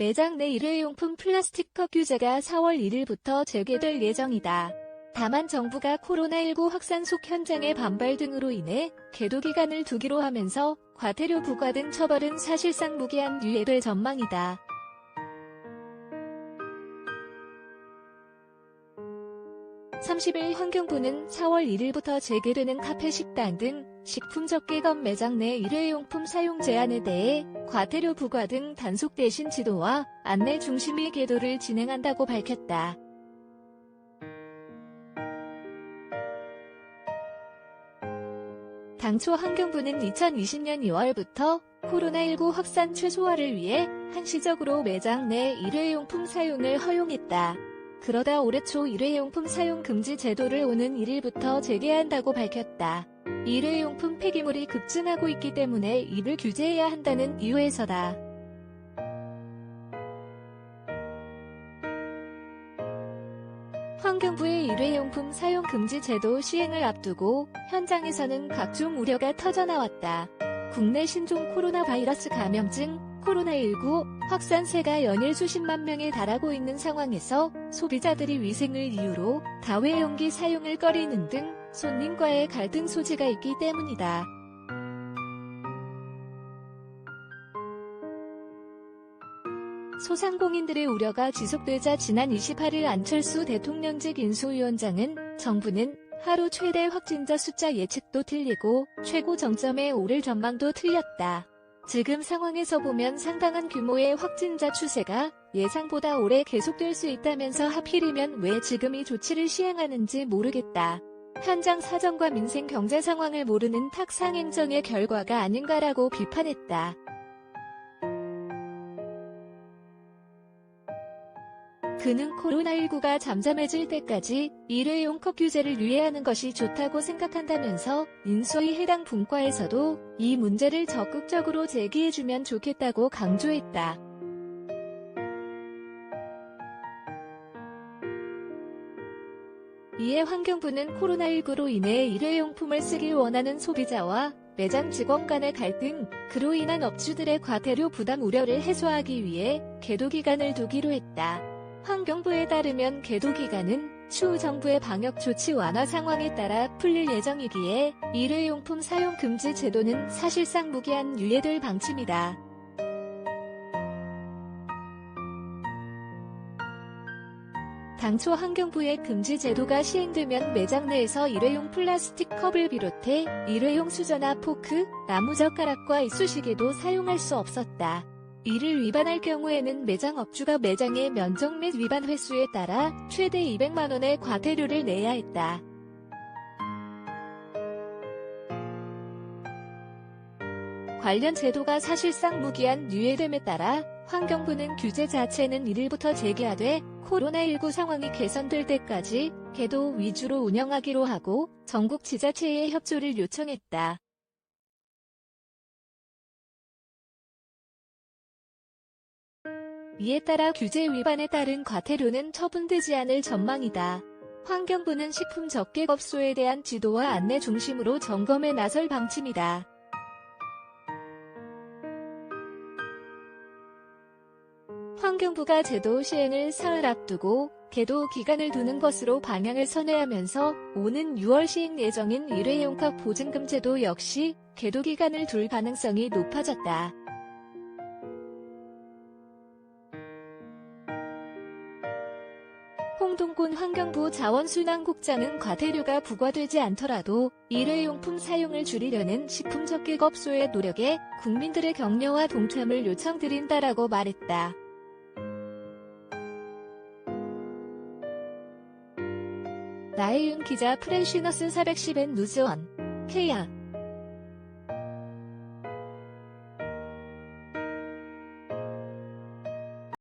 매장 내 일회용품 플라스틱컵 규제가 4월 1일부터 재개될 예정이다. 다만 정부가 코로나19 확산 속 현장의 반발 등으로 인해 계도 기간을 두기로 하면서 과태료 부과 등 처벌은 사실상 무기한 유예될 전망이다. 30일 환경부는 4월 1일부터 재개되는 카페, 식당 등 식품 접객업 매장 내 일회용품 사용 제한에 대해 과태료 부과 등 단속 대신 지도와 안내 중심의 계도를 진행한다고 밝혔다. 당초 환경부는 2020년 2월부터 코로나19 확산 최소화를 위해 한시적으로 매장 내 일회용품 사용을 허용했다. 그러다 올해 초 일회용품 사용 금지 제도를 오는 1일부터 재개한다고 밝혔다. 일회용품 폐기물이 급증하고 있기 때문에 이를 규제해야 한다는 이유에서다. 환경부의 일회용품 사용 금지 제도 시행을 앞두고 현장에서는 각종 우려가 터져나왔다. 국내 신종 코로나 바이러스 감염증 코로나19 확산세가 연일 수십만 명에 달하고 있는 상황에서 소비자들이 위생을 이유로 다회용기 사용을 꺼리는 등 손님과의 갈등 소지가 있기 때문이다. 소상공인들의 우려가 지속되자 지난 28일 안철수 대통령직 인수위원장은 정부는 하루 최대 확진자 숫자 예측도 틀리고 최고 정점에 오를 전망도 틀렸다. 지금 상황에서 보면 상당한 규모의 확진자 추세가 예상보다 오래 계속될 수 있다면서 하필이면 왜 지금 이 조치를 시행하는지 모르겠다. 현장 사정과 민생 경제 상황을 모르는 탁상 행정의 결과가 아닌가라고 비판했다. 그는 코로나19가 잠잠해질 때까지 일회용 컵 규제를 유예하는 것이 좋다고 생각한다면서 인수위 해당 분과에서도 이 문제를 적극적으로 제기해주면 좋겠다고 강조했다. 이에 환경부는 코로나19로 인해 일회용품을 쓰길 원하는 소비자와 매장 직원 간의 갈등, 그로 인한 업주들의 과태료 부담 우려를 해소하기 위해 계도 기간을 두기로 했다. 환경부에 따르면 계도 기간은 추후 정부의 방역 조치 완화 상황에 따라 풀릴 예정이기에 일회용품 사용 금지 제도는 사실상 무기한 유예될 방침이다. 당초 환경부의 금지 제도가 시행되면 매장 내에서 일회용 플라스틱 컵을 비롯해 일회용 수저나 포크, 나무젓가락과 이쑤시개도 사용할 수 없었다. 이를 위반할 경우에는 매장 업주가 매장의 면적 및 위반 횟수에 따라 최대 200만 원의 과태료를 내야 했다. 관련 제도가 사실상 무기한 유예됨에 따라 환경부는 규제 자체는 1일부터 재개하되 코로나19 상황이 개선될 때까지 계도 위주로 운영하기로 하고 전국 지자체의 협조를 요청했다. 이에 따라 규제 위반에 따른 과태료는 처분되지 않을 전망이다. 환경부는 식품 접객업소에 대한 지도와 안내 중심으로 점검에 나설 방침이다. 환경부가 제도 시행을 사흘 앞두고 계도 기간을 두는 것으로 방향을 선회하면서 오는 6월 시행 예정인 일회용컵 보증금 제도 역시 계도 기간을 둘 가능성이 높아졌다. 홍동곤 환경부 자원순환국장은 과태료가 부과되지 않더라도 일회용품 사용을 줄이려는 식품 접객업소의 노력에 국민들의 격려와 동참을 요청드린다라고 말했다. 나혜윤 기자, 프레시너스 410N 뉴스원, K야.